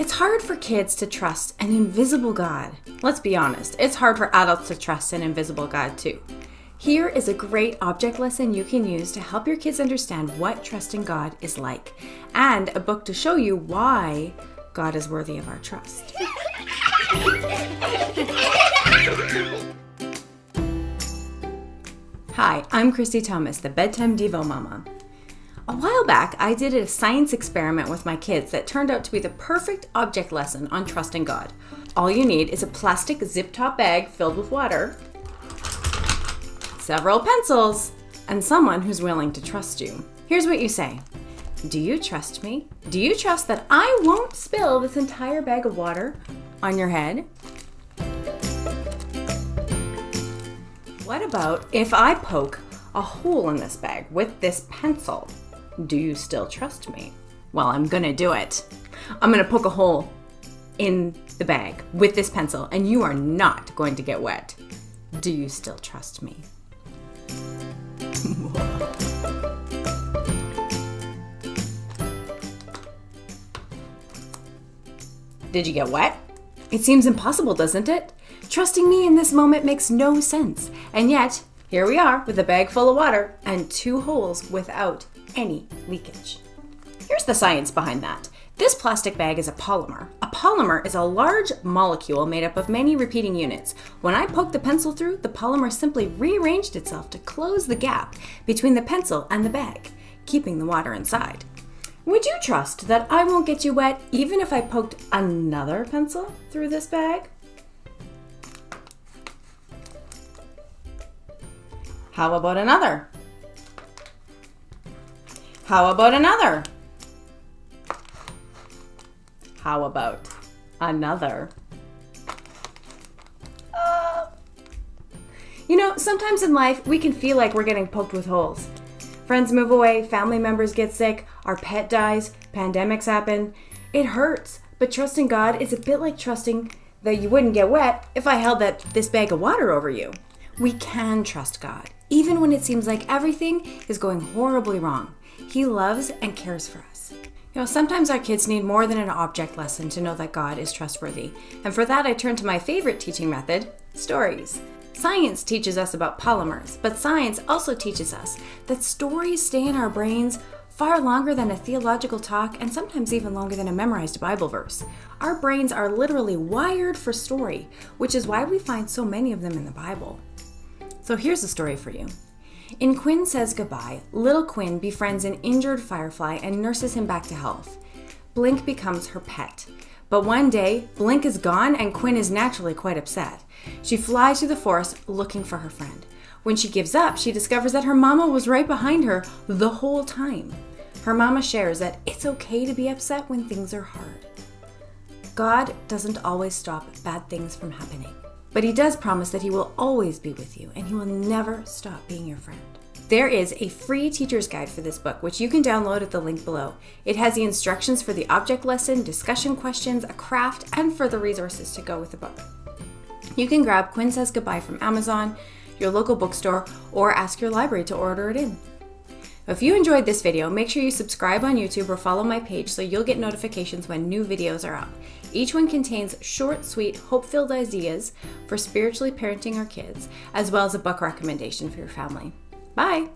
It's hard for kids to trust an invisible God. Let's be honest, it's hard for adults to trust an invisible God too. Here is a great object lesson you can use to help your kids understand what trusting God is like, and a book to show you why God is worthy of our trust. Hi, I'm Christy Thomas, the Bedtime Devo Mama. A while back, I did a science experiment with my kids that turned out to be the perfect object lesson on trusting God. All you need is a plastic zip-top bag filled with water, several pencils, and someone who's willing to trust you. Here's what you say. Do you trust me? Do you trust that I won't spill this entire bag of water on your head? What about if I poke a hole in this bag with this pencil? Do you still trust me? Well, I'm gonna do it. I'm gonna poke a hole in the bag with this pencil, and you are not going to get wet. Do you still trust me? Did you get wet? It seems impossible, doesn't it? Trusting me in this moment makes no sense. And yet, here we are with a bag full of water and 2 holes without any leakage. Here's the science behind that. This plastic bag is a polymer. A polymer is a large molecule made up of many repeating units. When I poked the pencil through, the polymer simply rearranged itself to close the gap between the pencil and the bag, keeping the water inside. Would you trust that I won't get you wet even if I poked another pencil through this bag? How about another? How about another? How about another? You know, sometimes in life we can feel like we're getting poked with holes. Friends move away, family members get sick, our pet dies, pandemics happen. It hurts, but trusting God is a bit like trusting that you wouldn't get wet if I held this bag of water over you. We can trust God, even when it seems like everything is going horribly wrong. He loves and cares for us. You know, sometimes our kids need more than an object lesson to know that God is trustworthy. And for that, I turn to my favorite teaching method, stories. Science teaches us about polymers, but science also teaches us that stories stay in our brains far longer than a theological talk and sometimes even longer than a memorized Bible verse. Our brains are literally wired for story, which is why we find so many of them in the Bible. So here's a story for you. In Quinn Says Goodbye, little Quinn befriends an injured firefly and nurses him back to health. Blink becomes her pet. But one day, Blink is gone and Quinn is naturally quite upset. She flies through the forest looking for her friend. When she gives up, she discovers that her mama was right behind her the whole time. Her mama shares that it's okay to be upset when things are hard. God doesn't always stop bad things from happening. But he does promise that he will always be with you and he will never stop being your friend. There is a free teacher's guide for this book, which you can download at the link below. It has the instructions for the object lesson, discussion questions, a craft, and further resources to go with the book. You can grab Quinn Says Goodbye from Amazon, your local bookstore, or ask your library to order it in. If you enjoyed this video, make sure you subscribe on YouTube or follow my page so you'll get notifications when new videos are up. Each one contains short, sweet, hope-filled ideas for spiritually parenting our kids, as well as a book recommendation for your family. Bye!